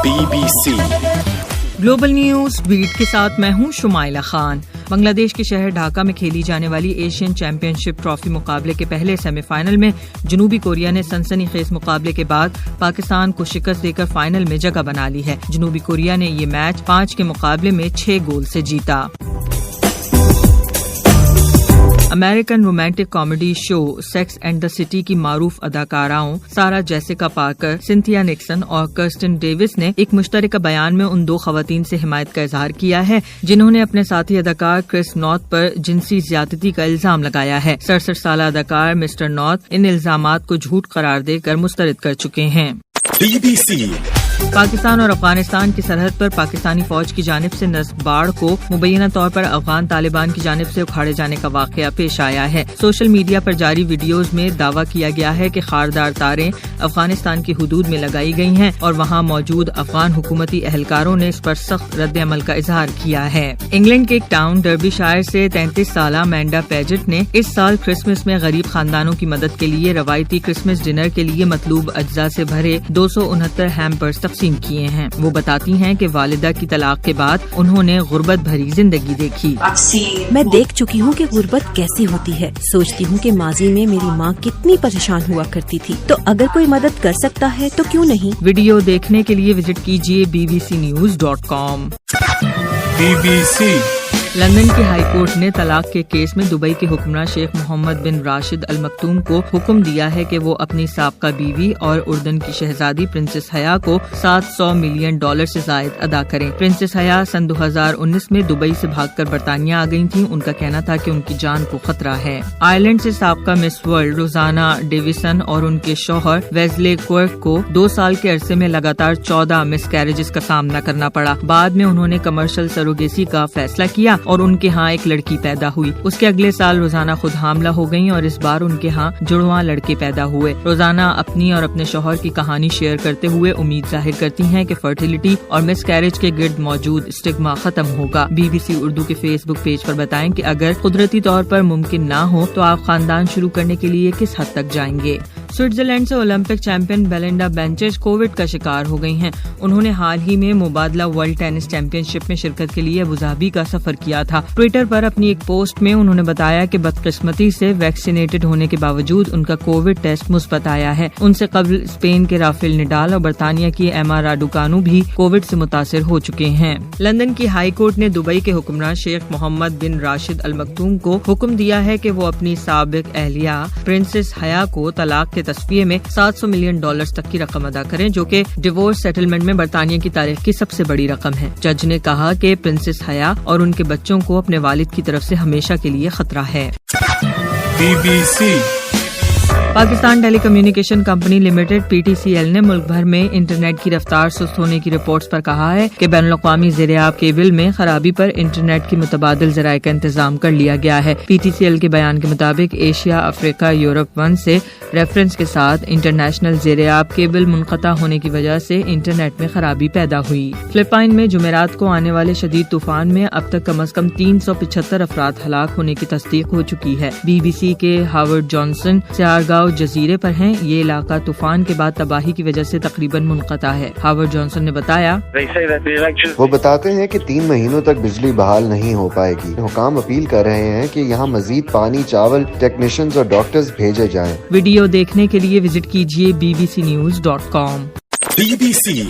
BBC global news bat کے ساتھ میں ہوں شمائلہ خان۔ بنگلہ دیش کے شہر ڈھاکہ میں کھیلی جانے والی ایشین چیمپئن شپ ٹرافی مقابلے کے پہلے سیمی فائنل میں جنوبی کوریا نے سنسنی خیز مقابلے کے بعد پاکستان کو شکست دے کر فائنل میں جگہ بنا لی ہے۔ جنوبی کوریا نے یہ میچ 5 کے مقابلے میں 6 گول سے جیتا۔ American romantic comedy show sex and the city کی معروف اداکاراؤں سارا جیسیکا پارکر، سنتھیا نکسن اور کرسٹن ڈیوس نے ایک مشترکہ بیان میں ان 2 خواتین سے حمایت کا اظہار کیا ہے جنہوں نے اپنے ساتھی اداکار کرس نارتھ پر جنسی زیادتی کا الزام لگایا ہے۔ 67 سالہ اداکار مسٹر نارتھ ان الزامات کو جھوٹ قرار دے کر مسترد کر چکے ہیں۔ BBC پاکستان اور افغانستان کی سرحد پر پاکستانی فوج کی جانب سے نصب باڑ کو مبینہ طور پر افغان طالبان کی جانب سے اکھاڑے جانے کا واقعہ پیش آیا ہے۔ سوشل میڈیا پر جاری ویڈیوز میں دعویٰ کیا گیا ہے کہ خاردار تاریں افغانستان کی حدود میں لگائی گئی ہیں اور وہاں موجود افغان حکومتی اہلکاروں نے اس پر سخت رد عمل کا اظہار کیا ہے۔ انگلینڈ کے ایک ٹاؤن ڈربی شائر سے 33 سالہ مینڈا پیجٹ نے اس سال کرسمس میں غریب خاندانوں کی مدد کے لیے روایتی کرسمس ڈنر کے لیے مطلوب اجزاء سے بھرے 269 ہیمپرز تقسیم کیے ہیں۔ وہ بتاتی ہیں کہ والدہ کی طلاق کے بعد انہوں نے غربت بھری زندگی دیکھی۔ میں دیکھ چکی ہوں کہ غربت کیسی ہوتی ہے۔ سوچتی ہوں کہ ماضی میں میری ماں کتنی پریشان ہوا کرتی تھی، تو اگر کوئی مدد کر سکتا ہے تو کیوں نہیں۔ ویڈیو دیکھنے کے لیے وزٹ کیجیے bbcnews.com۔ BBC لندن کی ہائی کورٹ نے طلاق کے کیس میں دبئی کے حکمراں شیخ محمد بن راشد المکتوم کو حکم دیا ہے کہ وہ اپنی سابقہ بیوی اور اردن کی شہزادی پرنسس حیا کو $700 ملین سے زائد ادا کریں۔ پرنسس حیا سن 2019 میں دبئی سے بھاگ کر برطانیہ آ گئی تھیں۔ ان کا کہنا تھا کہ ان کی جان کو خطرہ ہے۔ آئرلینڈ سے سابقہ مس ورلڈ روزانہ ڈیویسن اور ان کے شوہر ویزلے کوئرک کو 2 سال کے عرصے میں لگاتار 14 مس کیریجز کا سامنا کرنا پڑا۔ بعد میں انہوں نے کمرشل سروگیسی کا فیصلہ کیا اور ان کے ہاں ایک لڑکی پیدا ہوئی۔ اس کے اگلے سال روزانہ خود حاملہ ہو گئیں اور اس بار ان کے ہاں جڑواں لڑکے پیدا ہوئے۔ روزانہ اپنی اور اپنے شوہر کی کہانی شیئر کرتے ہوئے امید ظاہر کرتی ہیں کہ فرٹیلٹی اور مس کیریج کے گرد موجود اسٹگما ختم ہوگا۔ BBC اردو کے فیس بک پیج پر بتائیں کہ اگر قدرتی طور پر ممکن نہ ہو تو آپ خاندان شروع کرنے کے لیے کس حد تک جائیں گے۔ سوئٹزرلینڈ سے اولمپک چیمپئن بیلنڈا بینچز کووڈ کا شکار ہو گئی ہیں۔ انہوں نے حال ہی میں مبادلہ ورلڈ ٹینس چیمپئن شپ میں شرکت کے لیے ابوظہبی کا سفر کیا تھا۔ ٹویٹر پر اپنی ایک پوسٹ میں انہوں نے بتایا کہ بدقسمتی سے ویکسینیٹڈ ہونے کے باوجود ان کا کووڈ ٹیسٹ مثبت آیا ہے۔ ان سے قبل اسپین کے رافیل نڈال اور برطانیہ کی ایما راڈوکانو بھی کووڈ سے متاثر ہو چکے ہیں۔ لندن کی ہائی کورٹ نے دبئی کے حکمراں شیخ محمد بن راشد المکتوم کو حکم دیا ہے کہ وہ اپنی سابق اہلیہ پرنسس حیا کو طلاق کے تصفیے میں $700 ملین تک کی رقم ادا کریں، جو کہ ڈیورس سیٹلمنٹ میں برطانیہ کی تاریخ کی سب سے بڑی رقم ہے۔ جج نے کہا کہ پرنسس حیا اور ان کے بچوں کو اپنے والد کی طرف سے ہمیشہ کے لیے خطرہ ہے۔ BBC پاکستان ٹیلی کمیونیکیشن کمپنی لمیٹڈ PTCL نے ملک بھر میں انٹرنیٹ کی رفتار سست ہونے کی رپورٹس پر کہا ہے کہ بین الاقوامی زیرآب کیبل میں خرابی پر انٹرنیٹ کی متبادل ذرائع کا انتظام کر لیا گیا ہے۔ PTCL کے بیان کے مطابق ایشیا، افریقہ، یورپ 1 سے ریفرنس کے ساتھ انٹرنیشنل زیرآب کیبل منقطع ہونے کی وجہ سے انٹرنیٹ میں خرابی پیدا ہوئی۔ فلپائن میں جمعرات کو آنے والے شدید طوفان میں اب تک کم از کم 375 افراد ہلاک ہونے کی تصدیق ہو چکی ہے۔ BBC کے ہاورڈ جانسن سیارگاؤں جزیرے پر ہیں۔ یہ علاقہ طوفان کے بعد تباہی کی وجہ سے تقریباً منقطع ہے۔ ہاورڈ جانسن نے بتایا، وہ بتاتے ہیں کہ 3 مہینوں تک بجلی بحال نہیں ہو پائے گی۔ حکام اپیل کر رہے ہیں کہ یہاں مزید پانی، چاول، ٹیکنیشینز اور ڈاکٹرز بھیجے جائیں۔ ویڈیو دیکھنے کے لیے وزٹ کیجیے bbcnews.com۔ BBC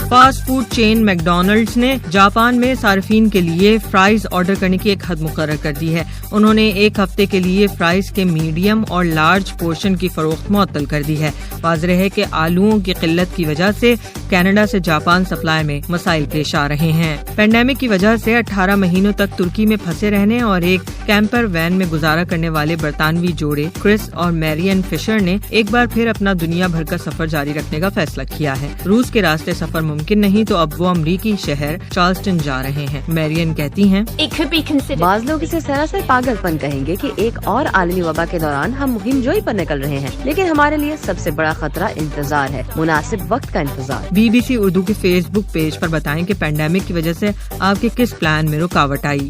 fast food chain McDonald's نے جاپان میں صارفین کے لیے فرائز آرڈر کرنے کی ایک حد مقرر کر دی ہے۔ انہوں نے 1 ہفتے کے لیے فرائز کے میڈیم اور لارج پورشن کی فروخت معطل کر دی ہے۔ واضح ہے کہ آلوؤں کی قلت کی وجہ سے کینیڈا سے جاپان سپلائی میں مسائل پیش آ رہے ہیں۔ پینڈیمک کی وجہ سے 18 مہینوں تک ترکی میں پھنسے رہنے اور ایک کیمپر وین میں گزارا کرنے والے برطانوی جوڑے کرس اور میرین فشر نے ایک بار پھر اپنا دنیا بھر کا سفر جاری رکھنے کا فیصلہ کیا ہے۔ روس کے راستے سفر ممکن نہیں تو اب وہ امریکی شہر چارلسٹن جا رہے ہیں۔ میرین کہتی ہیں، بعض لوگ اسے سراسر پاگل پن کہیں گے کہ ایک اور عالمی وبا کے دوران ہم مہم جوئی پر نکل رہے ہیں، لیکن ہمارے لیے سب سے بڑا خطرہ انتظار ہے، مناسب وقت کا انتظار۔ BBC اردو کے فیس بک پیج پر بتائیں کہ پینڈیمک کی وجہ سے آپ کے کس پلان میں رکاوٹ آئی۔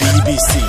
BBC